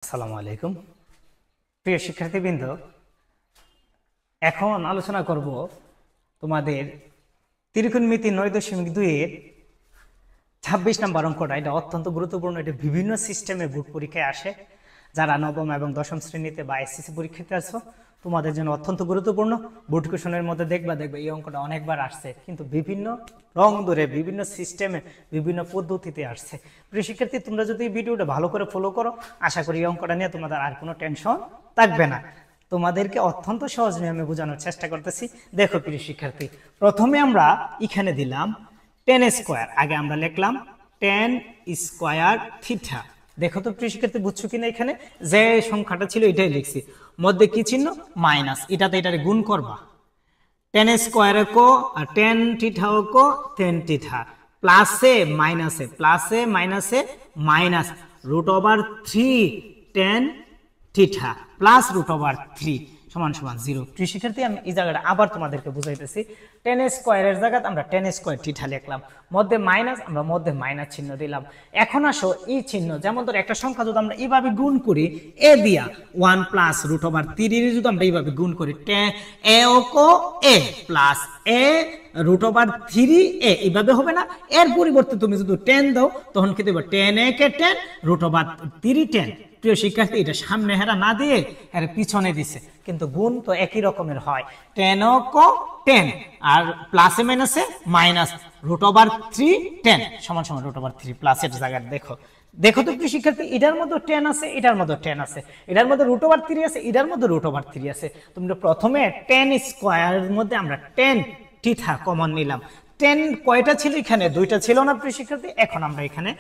আসসালামু আলাইকুম প্রিয় শিক্ষার্থীবৃন্দ, এখন আলোচনা করব তোমাদের ত্রিকোণমিতি 9.2 এর 26 নম্বর অঙ্কটা। এটা অত্যন্ত গুরুত্বপূর্ণ। এটা বিভিন্ন সিস্টেমে বোর্ড পরীক্ষায় আসে। যারা নবম এবং দশম শ্রেণীতে বা এসএসসি পরীক্ষাতে আসো, তোমাদের জন্য অত্যন্ত গুরুত্বপূর্ণ। বোর্ড কোশ্চেনের মধ্যে দেখবে এই অঙ্কটা অনেকবার আসছে, কিন্তু বিভিন্ন রং ধরে বিভিন্ন সিস্টেমে বিভিন্ন পদ্ধতিতে আসছে। প্রিয় শিক্ষার্থী, তোমরা যদি এই ভিডিওটা ভালো করে ফলো করো, আশা করি এই অঙ্কটা নিয়ে তোমাদের আর কোনো টেনশন থাকবে না। তোমাদেরকে অত্যন্ত সহজ নিয়মে বোঝানোর চেষ্টা করতেছি। দেখো প্রিয় শিক্ষার্থী, প্রথমে আমরা এখানে দিলাম 10 স্কোয়ার। আগে আমরা লিখলাম 10 স্কোয়ার থিটা। দেখো তো প্রিয় শিক্ষার্থী, বুঝছো কিনা? এখানে যে সংখ্যাটা ছিল এটাই লিখছি, মধ্যে কি চিহ্ন? মাইনাস। এটাতে এটারে গুণ করবা, 10 স্কোয়ারে কো আর 10 থিটাও কো 10 থিটা, প্লাসে মাইনাসে প্লাসে মাইনাসে মাইনাস √3 10 থিটা প্লাস √3 সমান সমান 0। প্রিয় শিক্ষার্থী, আমি এই জায়গাটা আবার তোমাদেরকে বুঝাইতেছি। 10 স্কোয়ারের জায়গায় আমরা 10 স্কোয়ার থিটা লিখলাম, মধ্যে মাইনাস, আমরা মধ্যে মাইনাস চিহ্ন দিলাম। এখন আসো এই চিহ্ন, যেমন ধর একটা সংখ্যা যদি আমরা এইভাবে গুণ করি, এ দিয়া 1 প্লাস √3 যদি আমরা এইভাবে গুণ করি, এ ও কো এ প্লাস এ √3 এ, এইভাবে হবে না? এর পরিবর্তে তুমি যদি 10 দাও, তখন কি দেবো? 10 এ কে 10 √3 10। প্রিয় শিক্ষার্থী, এটা সামনে হেরা না দিয়ে এর পিছনে দিছে, কিন্তু গুণ তো একই রকমের হয়। 10 ও কো 10 আর প্লাসে মাইনাসে মাইনাস √3 10 সমান সমান √3 প্লাসের জায়গায় দেখো। দেখো তো প্রিয় শিক্ষার্থী, এটার মধ্যে 10 আছে, এটার মধ্যে 10 আছে, এটার মধ্যে √3 আছে, এটার মধ্যে √3 আছে। তোমরা প্রথমে 10 স্কোয়ারের মধ্যে আমরা 10 থিটা কমন নিলাম। 10 কয়টা ছিল? এখানে দুইটা ছিল না প্রিয় শিক্ষার্থী? এখন আমরা এখানে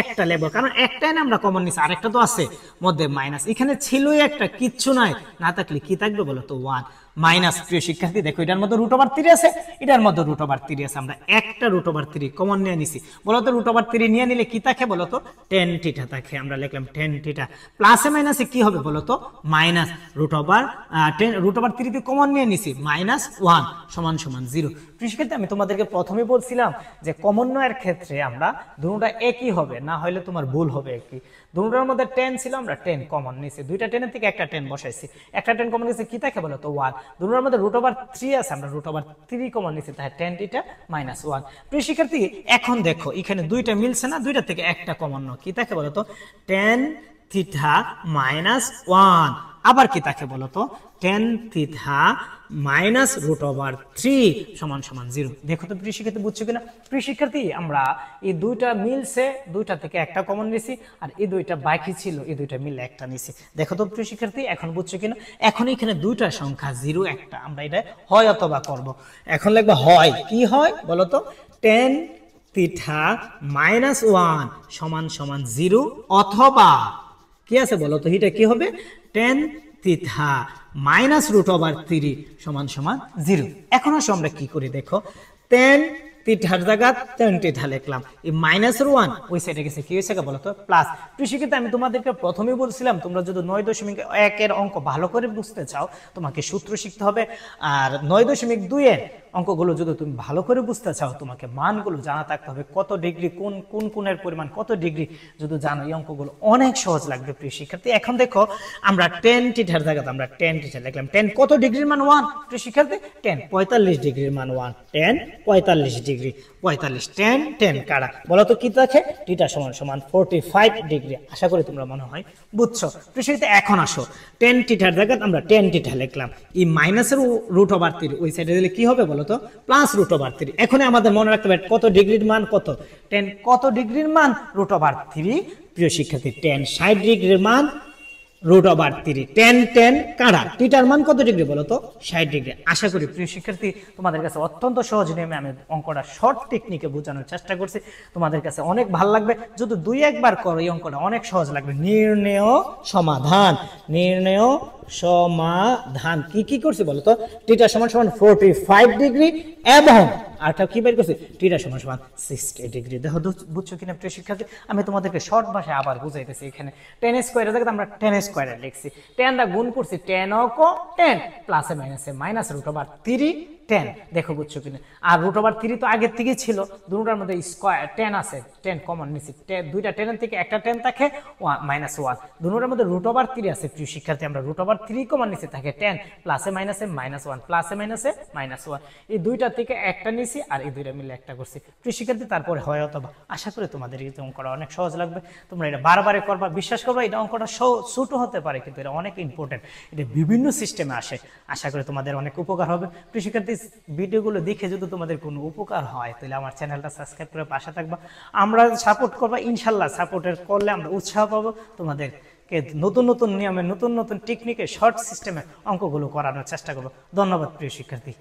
একটা নেব, কারণ একটাই আমরা কমন নিছি, আরেকটা তো আছে মধ্যে মাইনাস। এখানে ছিলই একটা, কিচ্ছু নাই, না থাকলে কি থাকবে বলো তো? 1 মাইনাস। প্রিয় শিক্ষার্থী, দেখো এটার মধ্যে √3 আছে, এটার মধ্যে √3 আছে, আমরা একটা √3 কমন নিয়ে নিছি। বলো তো √3 নিয়ে নিলে কি থাকে বলো তো? 10 থিটা থাকে। আমরা লিখলাম 10 থিটা। প্লাসে মাইনাসে কি হবে বলো তো? মাইনাস √3 কমন নিয়ে নিছি, -1 সমান সমান 0। প্রিয় শিক্ষার্থী, আমি তোমাদেরকে প্রথমে বলছিলাম যে কমন নয়ের ক্ষেত্রে আমরা দুটোটা একই হবে, না হলে তোমার ভুল হবে একই। দুটোটার মধ্যে 10 ছিল, আমরা 10 কমন নিয়েছি, দুইটা 10 থেকে একটা 10 বসাইছি, একটা 10 কমন নিয়েছি, কি থাকে বলো তো? 1। দুটোটার মধ্যে √3 আছে, আমরা √3 কমন নিয়েছি, তাই 10 থিটা -1। প্রিয় শিক্ষার্থী, এখন দেখো এখানে দুইটা মিলছে না, দুইটা থেকে একটা কমন নাও, কি থাকে বলো তো? 10 থিটা -1। আবার কি থাকে বলো তো? 10 থিটা -√3 সমান সমান 0। দেখো তো প্রিয় শিক্ষার্থী, বুঝছো কিনা? প্রিয় শিক্ষার্থী, আমরা এই দুইটা মিলছে, দুইটা থেকে একটা কমন নিছি, আর এই দুইটা বাকি ছিল, এই দুইটা মিলে একটা নিছি। দেখো তো প্রিয় শিক্ষার্থী, এখন বুঝছো কিনা? এখন এখানে দুইটা সংখ্যা 0 একটা, আমরা এটা হয় অথবা করব। এখন লিখবো হয়। কি হয় বলো তো? 10 থিটা -1 সমান সমান 0, অথবা কি আছে বলো তো? এটা কি হবে? 10 থিটা -√3 সমান সমান 0। এখন আসো আমরা কি করি দেখো। 10 থিটার জায়গা 10 থিটা লিখলাম, এই -1 ওই সাইডে গেছে, কি হয়েছে বলো তো? প্লাস। প্রিয় শিক্ষার্থী, আমি তোমাদেরকে প্রথমেই বলছিলাম, তোমরা যদি 9.1 এর অঙ্ক ভালো করে বুঝতে চাও, তোমাকে সূত্র শিখতে হবে। আর 9.2 এর অঙ্কগুলো যদি তুমি ভালো করে বুঝতে চাও, তোমাকে মানগুলো জানা থাকতে হবে, কত ডিগ্রি কোন কোন কোণের পরিমাণ কত ডিগ্রি। যদি জানো, এই অঙ্কগুলো অনেক সহজ লাগবে প্রিয় শিক্ষার্থী। এখন দেখো, আমরা 10 থিটার জায়গাতে আমরা 10 থিটা লিখলাম। 10 কত ডিগ্রির মান? 1। প্রিয় শিক্ষার্থী, 10 45 ডিগ্রির মান 1। 10 45 ডিগ্রি, 45 10 10 কারা বলো তো? কি থাকে? থিটা সমান সমান 45 ডিগ্রি। আশা করি তোমরা মনে হয় বুঝছো। প্রিয় শিক্ষার্থী, এখন আসো 10 থিটার জায়গাতে আমরা 10 থিটা লিখলাম, এই মাইনাসের √3 ওই সাইডে দিলে কি হবে বলো তো? প্লাস √3। এখন আমাদের মনে রাখতে হবে কত ডিগ্রির মান কত? 10 কত ডিগ্রির মান? √3। প্রিয় শিক্ষার্থী, 10 60 ডিগ্রির মান √3। 10 10 কারা থিটার মান কত ডিগ্রি বলো তো? 60 ডিগ্রি। আশা করি প্রিয় শিক্ষার্থী, তোমাদের কাছে অত্যন্ত সহজ নিয়মে আমি অঙ্কটা শর্ট টেকনিকে বোঝানোর চেষ্টা করছি। তোমাদের কাছে অনেক ভালো লাগবে যদি দুই একবার করো, এই অঙ্কটা অনেক সহজ লাগবে। নির্ণেয় সমাধান, নির্ণেয় সমাধান কি কি করছি বলো তো? থিটা সমান সমান 45 ডিগ্রি এবং আরটা কি বের করছি? থিটা সমান সমান 60 ডিগ্রি। দেখো বুঝছো কিনা প্রিয় শিক্ষার্থী? আমি তোমাদেরকে শর্ট ভাষায় আবার বুঝাইতেছি। এখানে 10 স্কোয়ারের জায়গাতে আমরা 10 স্কোয়ারে লিখছি, 10 দা গুণ করছি, 10 ও 10 প্লাসে মাইনাসে মাইনাস √3 10 দেখো বুঝছো কিনা। আর রুট ওভার 3 তো আগের থেকে ছিল, দুটোটার মধ্যে স্কয়ার 10 আছে, 10 কমন নিছি, দুইটা 10 এর থেকে একটা 10 থাকে -1, দুটোটার মধ্যে রুট ওভার 3 আছে। প্রিয় শিক্ষার্থী আমরা রুট ওভার 3 কমন নিছি, থাকে 10 প্লাসে মাইনাসে -1, প্লাসে মাইনাসে -1, এই দুইটা থেকে একটা নিছি আর এই দুইটা মিলে একটা করছি। প্রিয় শিক্ষার্থী তারপরে হয় অথবা, আশা করি তোমাদের এই অঙ্কটা অনেক সহজ লাগবে, তোমরা এটা বারবার করবা, বিশ্বাস করবা এটা অঙ্কটা ছোট হতে পারে কিন্তু এটা অনেক ইম্পর্টেন্ট, এটা বিভিন্ন সিস্টেমে আসে। আশা করি তোমাদের অনেক উপকার হবে। প্রিয় শিক্ষার্থী ভিডিওগুলো দেখে যদি তোমাদের কোনো উপকার হয় তাহলে আমার চ্যানেলটা সাবস্ক্রাইব করে পাশে থাকবা, আমরা সাপোর্ট করবা ইনশাল্লাহ। সাপোর্টের করলে আমরা উৎসাহ পাবো তোমাদেরকে নতুন নতুন নিয়মে নতুন নতুন টেকনিকে শর্ট সিস্টেমে অঙ্কগুলো করানোর চেষ্টা করবো। ধন্যবাদ প্রিয় শিক্ষার্থী।